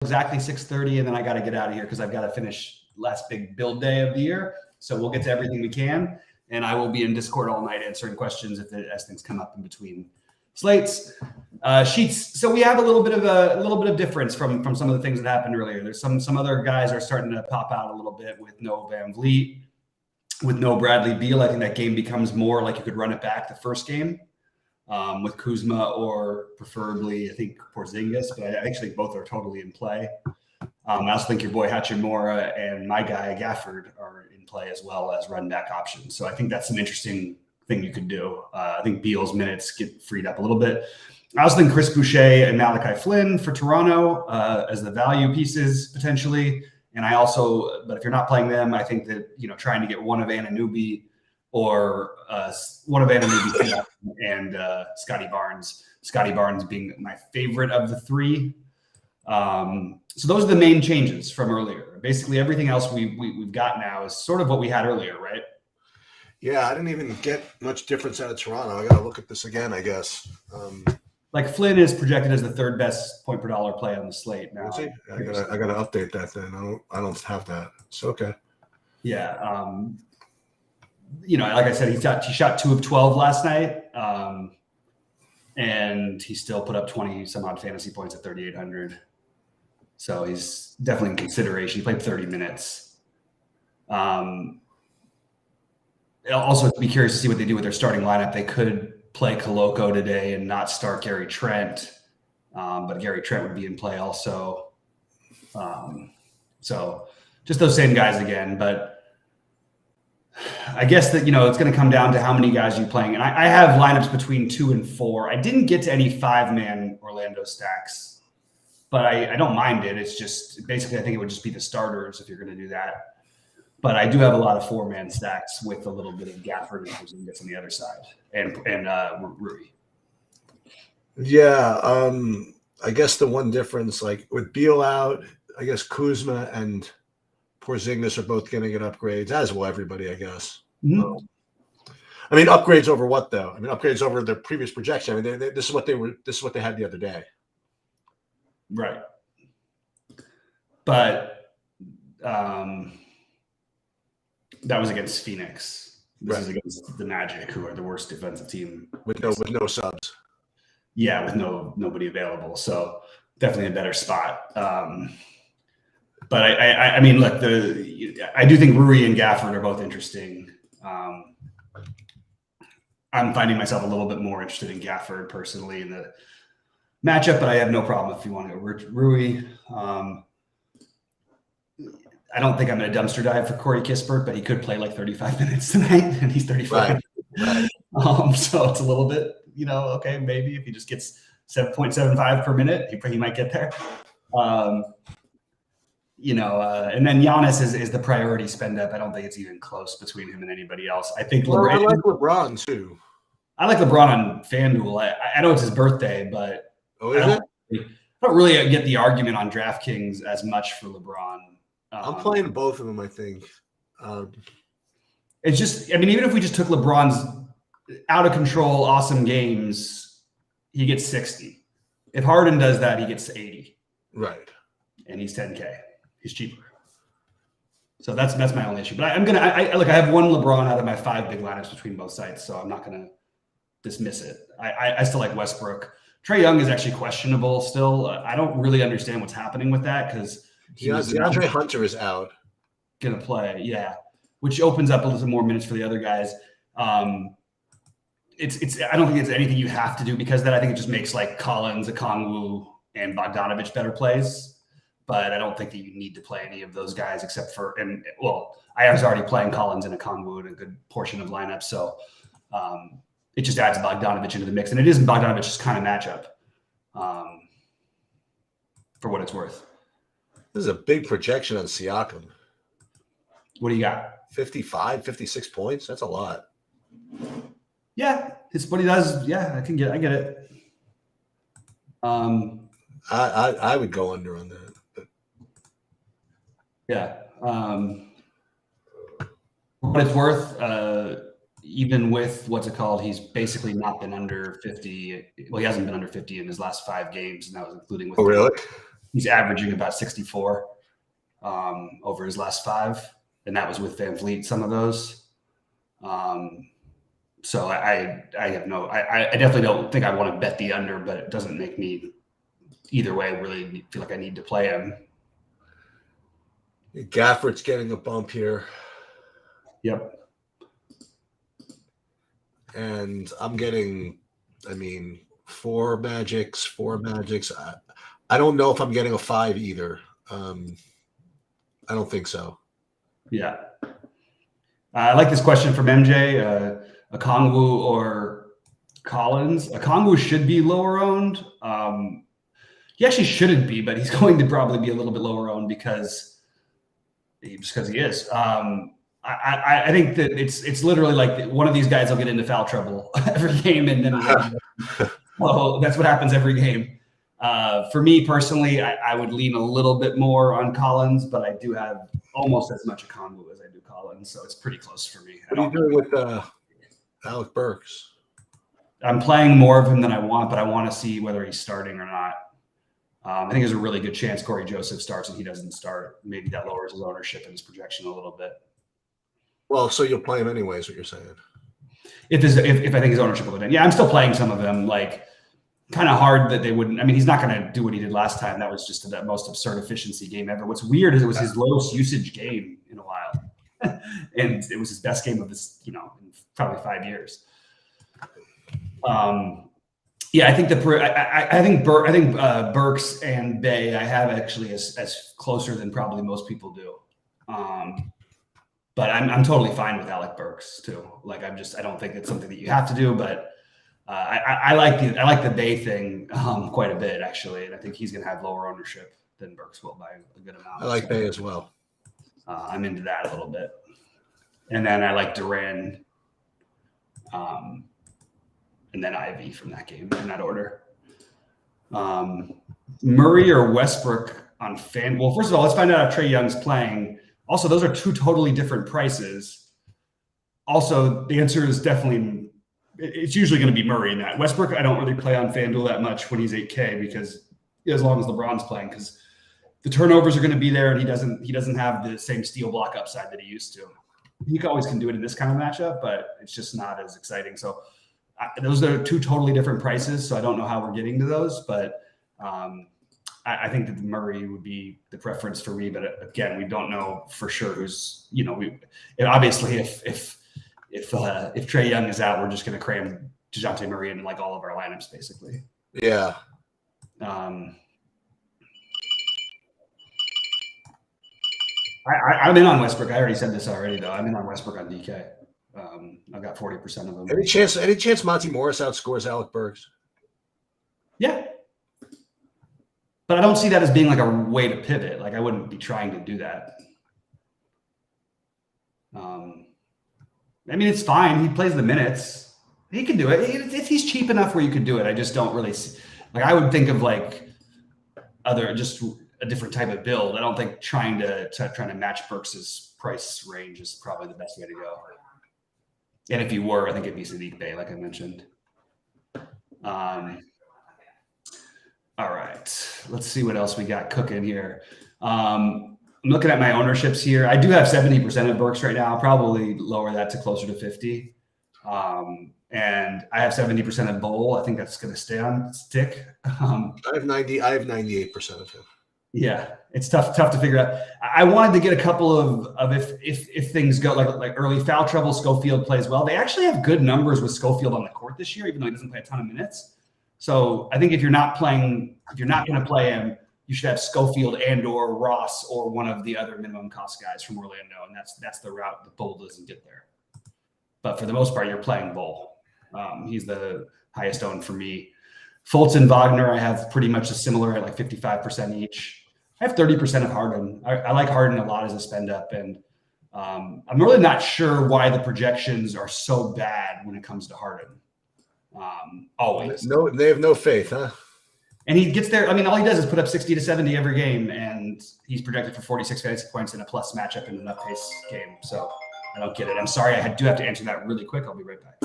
exactly 6:30, and then I got to get out of here because I've got to finish last big build day of the year. So we'll get to everything we can, and I will be in Discord all night answering questions as things come up in between slates. Sheets. So we have a little bit of difference from some of the things that happened earlier. There's some other guys are starting to pop out a little bit with no Van Vliet, with no Bradley Beal. I think that game becomes more like you could run it back the first game with Kuzma or preferably I think Porzingis, but I actually think both are totally in play. I also think your boy Hachimura and my guy Gafford are in play as well as run back options. So I think that's an interesting thing you could do. I think Beal's minutes get freed up a little bit. I also think Chris Boucher and Malachi Flynn for Toronto as the value pieces potentially. And I also, but if you're not playing them, I think that, trying to get one of Anunoby or one of Anunoby and Scotty Barnes being my favorite of the three. So those are the main changes from earlier. Basically, everything else we've got now is sort of what we had earlier, right? Yeah, I didn't even get much difference out of Toronto. I got to look at this again, I guess. Like Flynn is projected as the third best point per dollar play on the slate now. I gotta update that then. I don't have that. It's okay. Yeah. Like I said, he shot 2 of 12 last night. And he still put up 20 some odd fantasy points at 3,800. So he's definitely in consideration. He played 30 minutes. Also, be curious to see what they do with their starting lineup. They could play Koloko today and not start Gary Trent, but Gary Trent would be in play also. So just those same guys again. But I guess that, it's going to come down to how many guys you're playing. And I have lineups between 2 and 4. I didn't get to any 5-man Orlando stacks, but I don't mind it. It's just basically I think it would just be the starters if you're going to do that. But I do have a lot of 4-man stacks with a little bit of Gafford and Porzingis on the other side, and Rui. Yeah, I guess the one difference, like with Beal out, I guess Kuzma and Porzingis are both going to get upgrades, as will everybody, I guess. Mm-hmm. I mean, upgrades over what though? I mean, upgrades over their previous projection. I mean, this is what they had the other day, right? But that was against Phoenix. This is against the Magic, who are the worst defensive team with no subs. Yeah, with nobody available. So definitely a better spot. But I mean, look, I do think Rui and Gafford are both interesting. I'm finding myself a little bit more interested in Gafford personally in the matchup, but I have no problem if you want to go Rui. I don't think I'm going to dumpster dive for Corey Kispert, but he could play like 35 minutes tonight, and he's 35. Right. So it's a little bit, okay, maybe if he just gets 7.75 per minute, he might get there. And then Giannis is the priority spend up. I don't think it's even close between him and anybody else. I think I like LeBron too. I like LeBron on FanDuel. I know it's his birthday, but I don't really get the argument on DraftKings as much for LeBron. I'm playing both of them, I think. It's just, even if we just took LeBron's out of control, awesome games, he gets 60. If Harden does that, he gets 80. Right. And he's 10K. He's cheaper. So that's my only issue. But I have one LeBron out of my 5 big lineups between both sides, so I'm not going to dismiss it. I still like Westbrook. Trae Young is actually questionable still. I don't really understand what's happening with that because DeAndre Hunter is out. Going to play, yeah, which opens up a little more minutes for the other guys. It's I don't think it's anything you have to do because I think it just makes like Collins, Okongwu, and Bogdanovich better plays. But I don't think that you need to play any of those guys except for I was already playing Collins and Okongwu in a good portion of lineups, so it just adds Bogdanovich into the mix, and it isn't Bogdanovich's kind of matchup, for what it's worth. This is a big projection on Siakam. What do you got? 55, 56 points. That's a lot. Yeah, it's what he does. Yeah, I get it. I would go under on that. But. Yeah. What it's worth, even with he's basically not been under 50. Well, he hasn't been under 50 in his last 5 games, and that was including with. Oh, really? He's averaging about 64 over his last 5, and that was with Van Vliet, some of those. So I definitely don't think I want to bet the under, but it doesn't make me either way really feel like I need to play him. Gafford's getting a bump here. Yep. And I'm getting, 4 magics. I don't know if I'm getting a 5 either. I don't think so. Yeah. I like this question from MJ. Okongwu or Collins? Okongwu should be lower owned. He actually shouldn't be, but he's going to probably be a little bit lower owned because he is. I think that it's literally like one of these guys will get into foul trouble every game, and then well, that's what happens every game. For me personally, I would lean a little bit more on Collins, but I do have almost as much Okongwu as I do Collins, so it's pretty close for me. What are you doing with Alec Burks? I'm playing more of him than I want, but I want to see whether he's starting or not. I think there's a really good chance Corey Joseph starts and he doesn't start. Maybe that lowers his ownership and his projection a little bit. Well, so you'll play him anyways, what you're saying. If I think his ownership will go down. Yeah, I'm still playing some of them. Like, kind of hard that they wouldn't. I mean, he's not going to do what he did last time. That was just the most absurd efficiency game ever. What's weird is it was his lowest usage game in a while. And it was his best game of this, in probably 5 years. Yeah, I think I think Burks and Bay I have actually as closer than probably most people do. But I'm totally fine with Alec Burks too. Like I don't think it's something that you have to do, but I like the Bay thing quite a bit actually, and I think he's going to have lower ownership than Burks will by a good amount. I like Bay as well. I'm into that a little bit, and then I like Duran, and then Ivy from that game in that order. Murray or Westbrook on fan. Well, first of all, let's find out if Trae Young's playing. Also, those are 2 totally different prices. Also, the answer is definitely, it's usually going to be Murray in that. Westbrook, I don't really play on FanDuel that much when he's 8K because as long as LeBron's playing, because the turnovers are going to be there and he doesn't have the same steal block upside that he used to. He always can do it in this kind of matchup, but it's just not as exciting. So those are 2 totally different prices. So I don't know how we're getting to those, but I think that Murray would be the preference for me, but again, we don't know for sure who's. Obviously, if Trae Young is out, we're just going to cram DeJounte Murray in like all of our lineups, basically. Yeah. I'm in on Westbrook. I already said this already, though. I'm in on Westbrook on DK. I've got 40% of them. Any chance Monty Morris outscores Alec Burks? Yeah. But I don't see that as being like a way to pivot. Like I wouldn't be trying to do that. I mean, it's fine. He plays the minutes. He can do it. He's cheap enough where you could do it. I just don't really see, like I would think of like just a different type of build. I don't think trying to match Burks's price range is probably the best way to go. And if you were, I think it'd be Sadiq Bey, like I mentioned. All right, let's see what else we got cooking here. I'm looking at my ownerships here. I do have 70% of Burks right now. I'll probably lower that to closer to 50. And I have 70% of Bowl. I think that's going to stay on stick. I have 98% of him. Yeah, it's tough to figure out. I wanted to get a couple of if things go like early foul trouble, Schofield plays well. They actually have good numbers with Schofield on the court this year, even though he doesn't play a ton of minutes. So I think if you're not going to play him, you should have Schofield and or Ross or one of the other minimum cost guys from Orlando, and that's the route the Bull doesn't get there. But for the most part, you're playing Bull. He's the highest owned for me. Fultz and Wagner, I have pretty much a similar at like 55% each. I have 30% of Harden. I like Harden a lot as a spend up, and I'm really not sure why the projections are so bad when it comes to Harden. Always. No, they have no faith, huh? And he gets there. I mean, all he does is put up 60 to 70 every game, and he's projected for 46 fantasy points in a plus matchup in an up pace game. So I don't get it. I'm sorry. I do have to answer that really quick. I'll be right back.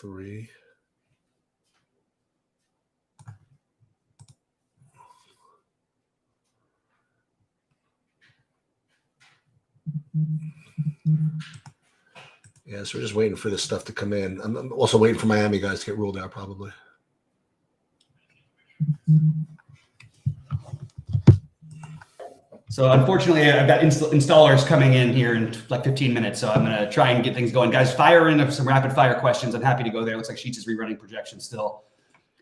3. Yeah, so we're just waiting for this stuff to come in. I'm also waiting for Miami guys to get ruled out, probably. So unfortunately, I've got installers coming in here in like 15 minutes. So I'm going to try and get things going. Guys, fire in some rapid fire questions. I'm happy to go there. It looks like Sheets is rerunning projections still.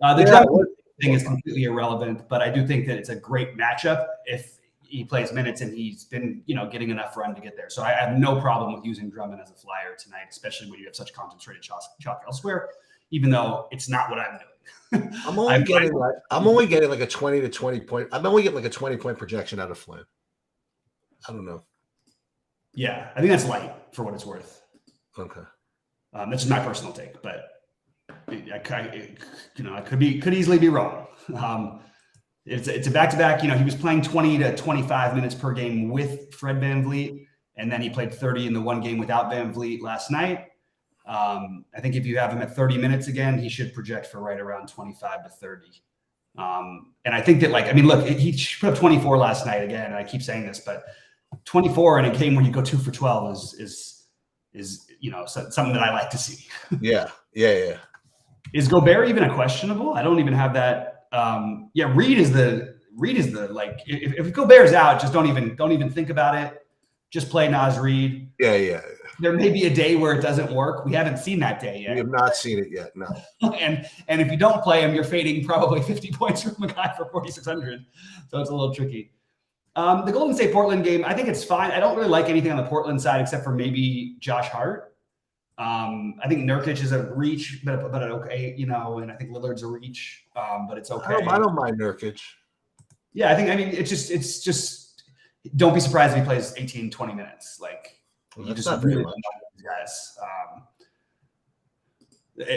The Drummond thing is completely irrelevant, but I do think that it's a great matchup if he plays minutes and he's been, getting enough run to get there. So I have no problem with using Drummond as a flyer tonight, especially when you have such concentrated chalk elsewhere, even though it's not what I'm doing. I'm only getting like a 20 to 20 point. I'm only getting like a 20-point projection out of Flynn. I don't know. Yeah, I think that's light for what it's worth. Okay. That's just my personal take, but I could easily be wrong. It's a back-to-back. He was playing 20 to 25 minutes per game with Fred VanVleet, and then he played 30 in the one game without VanVleet last night. I think if you have him at 30 minutes again, he should project for right around 25 to 30. And I think that, look, he put up 24 last night again, and I keep saying this, but 24 in a game where you go 2 for 12 is something that I like to see. Yeah. Is Gobert even a questionable? I don't even have that. Reed is the if Gobert's out, just don't even think about it. Just play Naz Reid. Yeah. There may be a day where it doesn't work. We haven't seen that day yet. We have not seen it yet. No. and if you don't play him, you're fading probably 50 points from a guy for 4,600. So it's a little tricky. The Golden State Portland game, I think it's fine. I don't really like anything on the Portland side except for maybe Josh Hart. I think Nurkic is a reach, but okay, and I think Lillard's a reach, but it's okay. I don't mind Nurkic. Yeah, it's just don't be surprised if he plays 18, 20 minutes. You just not really very much.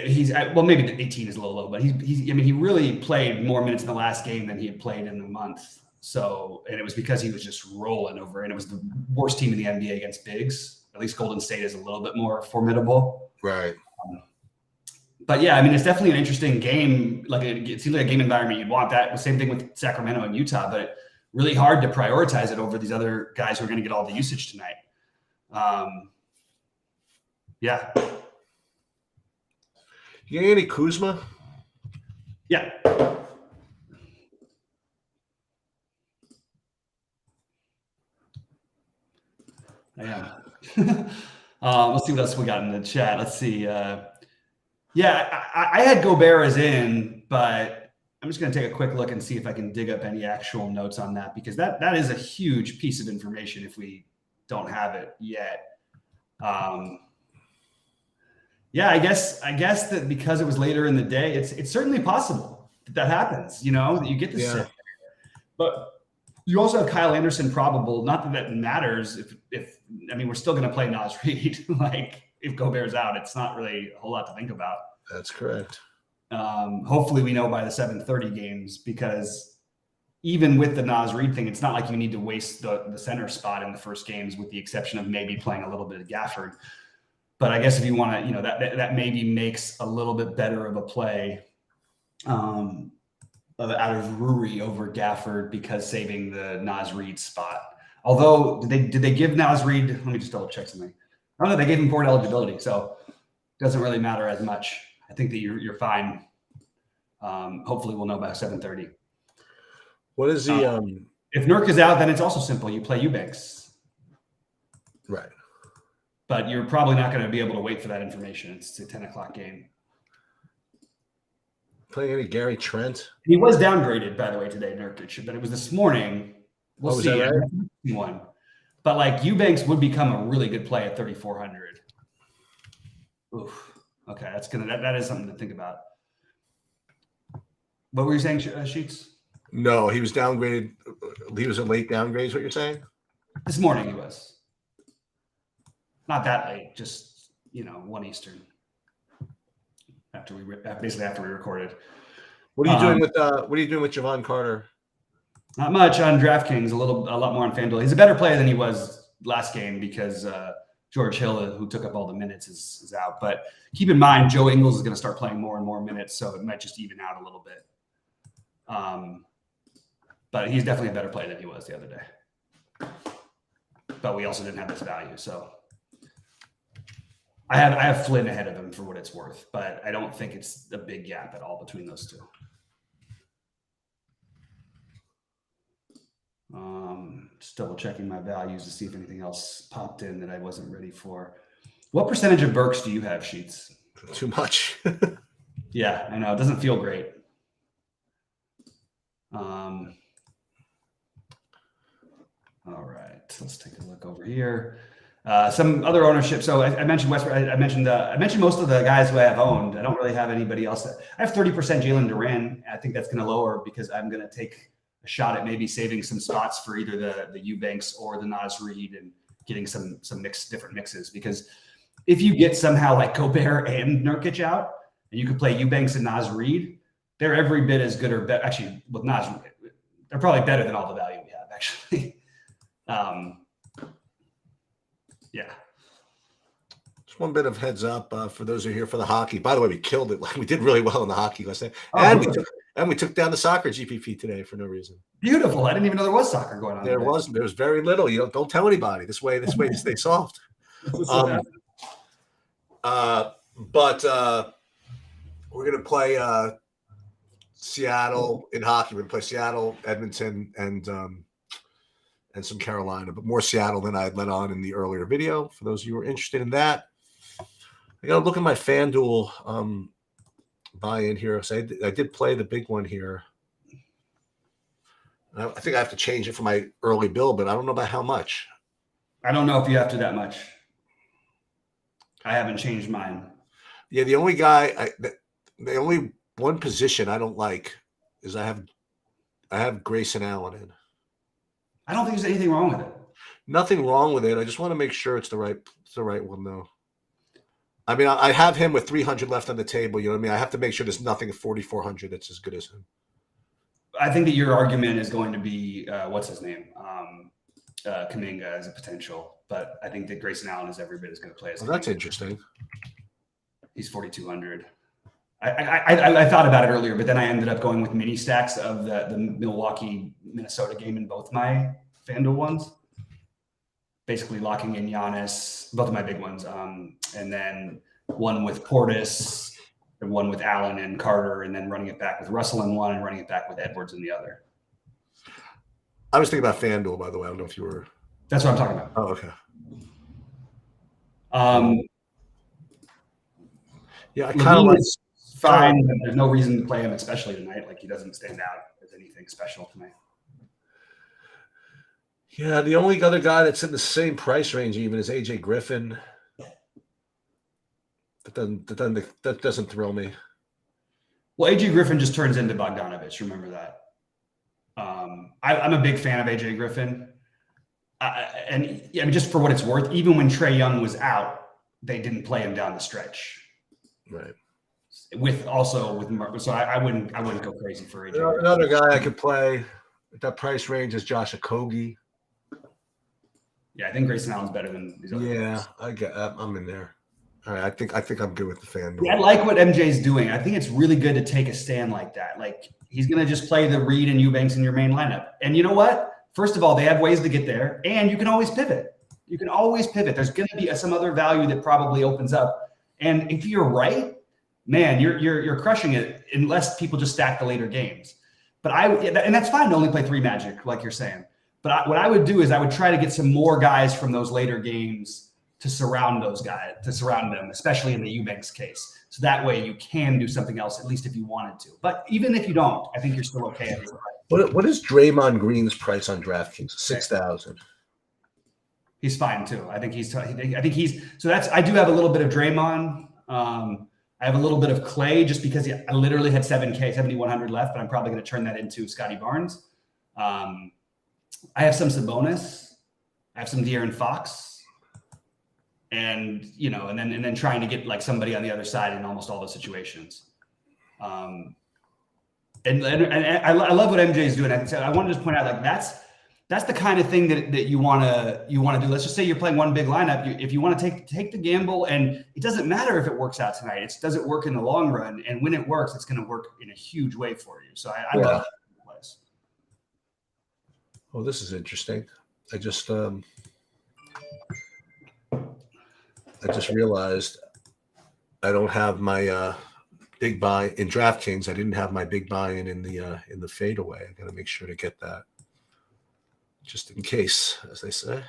These guys. Maybe 18 is a little low, but he really played more minutes in the last game than he had played in a month. So, and it was because he was just rolling over, and it was the worst team in the NBA against bigs. At least Golden State is a little bit more formidable. Right. But yeah, it's definitely an interesting game. It seems like a game environment you'd want that. The same thing with Sacramento and Utah, but really hard to prioritize it over these other guys who are going to get all the usage tonight. Yeah. You get any Kuzma? Yeah. I am. Let's see what else we got in the chat. Let's see. I had Gobert as in, but I'm just going to take a quick look and see if I can dig up any actual notes on that, because that is a huge piece of information if we don't have it yet. I guess that because it was later in the day, it's certainly possible that happens, that you get this sit. But you also have Kyle Anderson probable. Not that matters if we're still going to play Naz Reid. If Gobert's out, it's not really a whole lot to think about. That's correct. Hopefully we know by the 7:30 games, because even with the Naz Reid thing, it's not like you need to waste the center spot in the first games, with the exception of maybe playing a little bit of Gafford. But I guess if you want to, that maybe makes a little bit better of a play out of Rui over Gafford, because saving the Naz Reid spot. Although, did they give Naz Reid? Let me just double check something. Oh no, they gave him forward eligibility, so it doesn't really matter as much. I think that you're fine. Hopefully, we'll know by 7:30. What is the if Nurk is out, then it's also simple. You play Eubanks, right? But you're probably not going to be able to wait for that information. It's a 10 o'clock game. Playing any Gary Trent? He was downgraded, by the way, today, Nurkic, but it was this morning. We'll see. Right? One, but Eubanks would become a really good play at 3,400. Oof. Okay, that is something to think about. What were you saying, Sheets? No, he was downgraded. He was a late downgrade. Is what you're saying? This morning he was. Not that late, just 1 Eastern. After we recorded. What are you doing with Javon Carter? Not much on DraftKings. A lot more on FanDuel. He's a better player than he was last game, because George Hill, who took up all the minutes, is out. But keep in mind, Joe Ingles is going to start playing more and more minutes, so it might just even out a little bit. But he's definitely a better player than he was the other day. But we also didn't have this value, so I have Flynn ahead of him for what it's worth, but I don't think it's a big gap at all between those two. Just double checking my values to see if anything else popped in that I wasn't ready for. What percentage of Burks do you have, Sheets? Too much. Yeah, I know. It doesn't feel great. All right, let's take a look over here. Some other ownership. So I mentioned Westbrook. I mentioned most of the guys who I have owned. I don't really have anybody else. I have 30% Jalen Duran. I think that's going to lower because I'm going to take a shot at maybe saving some spots for either the Eubanks or the Naz Reid and getting some different mixes. Because if you get somehow like Gobert and Nurkic out, and you could play Eubanks and Naz Reid, they're every bit as good or better. Actually, with Naz, they're probably better than all the value we have. Actually, yeah. Just one bit of heads up for those who are here for the hockey. By the way, we killed it. We did really well in the hockey last night, and we took down the soccer GPP today for no reason. Beautiful. I didn't even know there was soccer going on. There was very little. You don't tell anybody. This way to stay soft. But we're gonna play Seattle in hockey. We're gonna play Seattle, Edmonton, and some Carolina, but more Seattle than I had let on in the earlier video. For those of you who are interested in that, I got to look at my FanDuel buy-in here. So I did play the big one here. I think I have to change it for my early build, but I don't know about how much. I don't know if you have to that much. I haven't changed mine. Yeah, the only guy, the only one position I don't like is I have Grayson Allen in. I don't think there's anything wrong with it. Nothing wrong with it. I just want to make sure it's the right one, though. I mean, I have him with 300 left on the table. You know what I mean? I have to make sure there's nothing at 4,400 that's as good as him. I think that your argument is going to be what's his name, Kuminga as a potential, but I think that Grayson Allen is every bit as going to play as. Well, that's interesting. He's 4,200. I thought about it earlier, but then I ended up going with mini stacks of the Milwaukee Minnesota game in both my FanDuel ones. Basically locking in Giannis, both of my big ones, and then one with Portis and one with Allen and Carter, and then running it back with Russell in one and running it back with Edwards in the other. I was thinking about FanDuel, by the way. I don't know if you were. That's what I'm talking about. Oh, okay. Yeah, I kind of like. Fine. There's no reason to play him, especially tonight. Like, he doesn't stand out as anything special tonight. Yeah, the only other guy that's in the same price range even is AJ Griffin. That doesn't thrill me. Well, AJ Griffin just turns into Bogdanovich. Remember that. I'm a big fan of AJ Griffin, and I mean, just for what it's worth, even when Trae Young was out, they didn't play him down the stretch. Right. So I wouldn't go crazy for AJ. Another guy I could play at that price range is Josh Okogie. Yeah, I think Grayson Allen's better than these other guys. I'm in there. All right, I think I'm good with the FanDuel. Yeah, I like what MJ's doing. I think it's really good to take a stand like that. Like, he's going to just play the Reed and Eubanks in your main lineup. And you know what? First of all, they have ways to get there, and you can always pivot. There's going to be some other value that probably opens up. And if you're right, man, you're crushing it unless people just stack the later games. And that's fine to only play 3 Magic, like you're saying. But what I would do is I would try to get some more guys from those later games to surround them, especially in the Eubanks case. So that way you can do something else, at least if you wanted to. But even if you don't, I think you're still okay. What is Draymond Green's price on DraftKings? 6,000. He's fine too. I think he's. So that's. I do have a little bit of Draymond. I have a little bit of Clay just because I literally had 7,100 left, but I'm probably going to turn that into Scotty Barnes. I have some Sabonis. I have some De'Aaron Fox, and then trying to get like somebody on the other side in almost all those situations. And I love what MJ is doing. I want to just point out, like, that's the kind of thing that you want to do. Let's just say you're playing one big lineup. If you want to take the gamble, and it doesn't matter if it works out tonight. It does it work in the long run, and when it works, it's going to work in a huge way for you. So I love that place. Oh, this is interesting. I just realized I don't have my big buy in DraftKings. I didn't have my big buy-in in the fadeaway. I got to make sure to get that, just in case, as they say.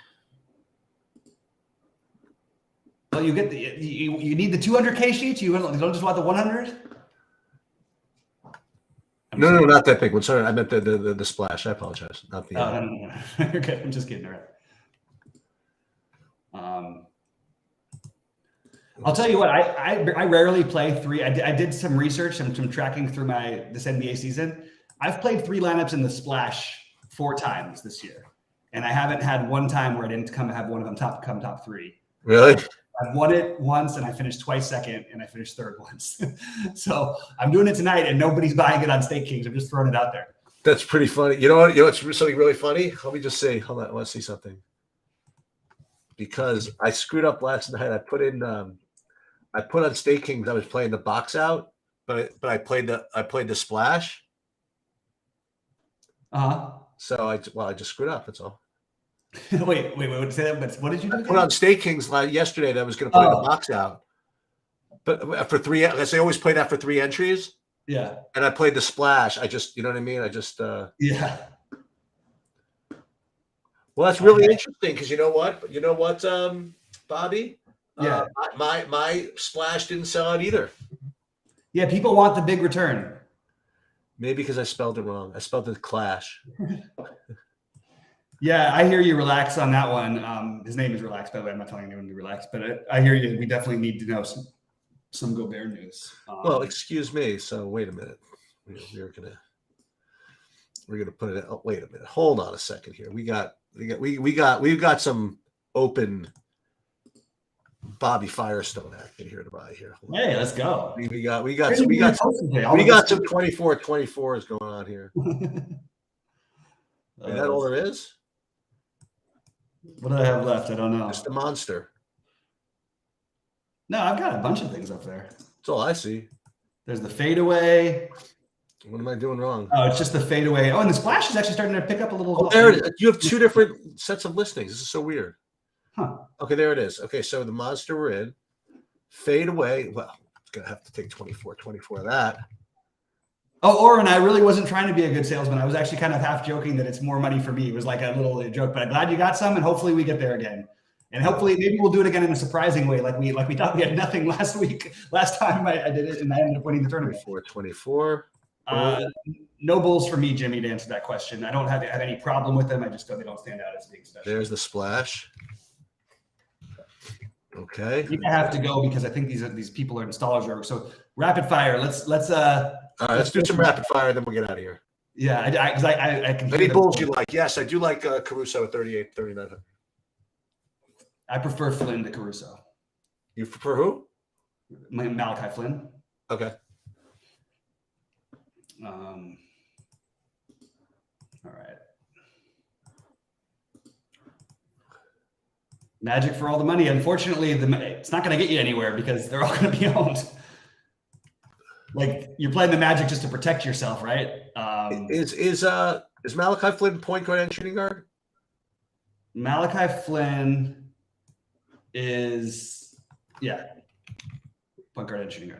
Well, you get you need the 200K sheets. You don't just want the 100. No, not that big one. Sorry, I meant the splash. I apologize. Not the. No. You're good. I'm just kidding. All right. I'll tell you what. I rarely play three. I did some research and some tracking through this NBA season. I've played three lineups in the splash 4 times this year, and I haven't had one time where I didn't have one of them top 3. Really? I've won it once, and I finished twice second, and I finished third once. So I'm doing it tonight, and nobody's buying it on Stake Kings. I'm just throwing it out there. That's pretty funny. You know what? It's something really funny. Let me just say, hold on. I want to see something. Because I screwed up last night. I put on Stake Kings. I was playing the box out, but I played the splash. So I just screwed up. That's all. wait. Say that. But what did you do? I put on Stake Kings yesterday that I was going to play the box out, but for 3, as I always play that for 3 entries. Yeah. And I played the splash. I just, you know what I mean? I just. Yeah. Well, that's really interesting because you know what, Bobby? Yeah. My splash didn't sell out either. Yeah, people want the big return. Maybe because I spelled it wrong. I spelled it clash. Yeah, I hear you. Relax on that one. His name is Relax, by the way. I'm not telling anyone to relax, but I hear you. We definitely need to know some Gobert news. Well, excuse me. So wait a minute. We're gonna put it. Oh, wait a minute. Hold on a second here. We've got some open Bobby Firestone action here to buy here. Hey, let's go. We got some 24/24s going on here. Is that all there is? What do I have left? I don't know. Just the monster. No, I've got a bunch of things up there. That's all I see. There's the fadeaway. What am I doing wrong? Oh, it's just the fadeaway. Oh, and the splash is actually starting to pick up a little. Oh, there it is. You have 2 different sets of listings. This is so weird. Huh. Okay, there it is. Okay, so the monster we're in. Fadeaway. Well, it's going to have to take 24 of that. Oh, Oren, I really wasn't trying to be a good salesman. I was actually kind of half joking that it's more money for me. It was like a little joke, but I'm glad you got some, and hopefully we get there again. And hopefully maybe we'll do it again in a surprising way, like we thought we had nothing last time I did it, and I ended up winning the tournament. 24. No bulls for me, Jimmy, to answer that question. I don't have any problem with them. I just they don't stand out as being special. There's the splash. Okay. I have to go because I think these people are installers. So rapid fire. Let's all right, let's do some rapid fire, then we'll get out of here. Yeah, because I can. Any bulls you like? Yes, I do like Caruso at 38, 3900. I prefer Flynn to Caruso. You prefer who? Malachi Flynn. Okay. All right. Magic for all the money. Unfortunately, it's not going to get you anywhere because they're all going to be owned. Like you're playing the Magic just to protect yourself, right? Is Malachi Flynn point guard and shooting guard? Malachi Flynn is point guard and shooting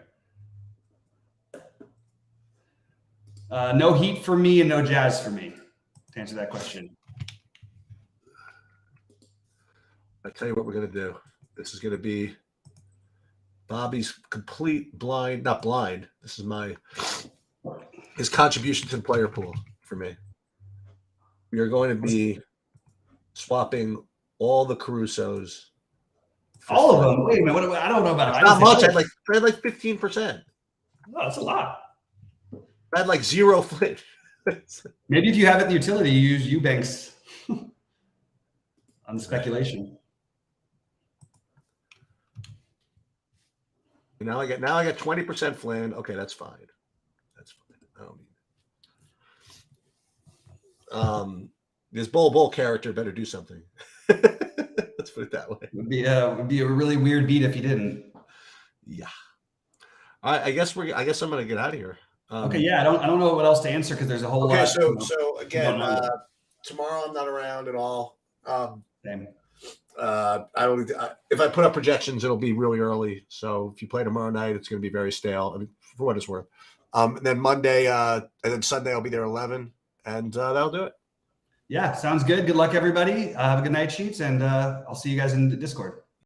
guard. No Heat for me and no Jazz for me. To answer that question. I tell you what we're going to do. This is going to be Bobby's complete blind, not blind. This is his contribution to the player pool for me. We are going to be swapping all the Carusos. All of them? Wait a minute. I don't know about it. Not much. I had like 15%. Oh, that's a lot. I had like 0 Flint. Maybe if you have it in the utility, you use Eubanks on the speculation. Now I got 20% Flynn. Okay, that's fine. That's fine. I don't need it. This Bull character better do something. Let's put it that way. Would be a really weird beat if he didn't. Yeah. I guess I'm gonna get out of here. Okay, yeah, I don't know what else to answer because there's a whole lot. So again, tomorrow I'm not around at all. Same. If I put up projections, it'll be really early. So if you play tomorrow night, it's going to be very stale. I mean, for what it's worth. And then Monday, and then Sunday, I'll be there 11, and that'll do it. Yeah, sounds good. Good luck, everybody. Have a good night, Sheets, and I'll see you guys in the Discord.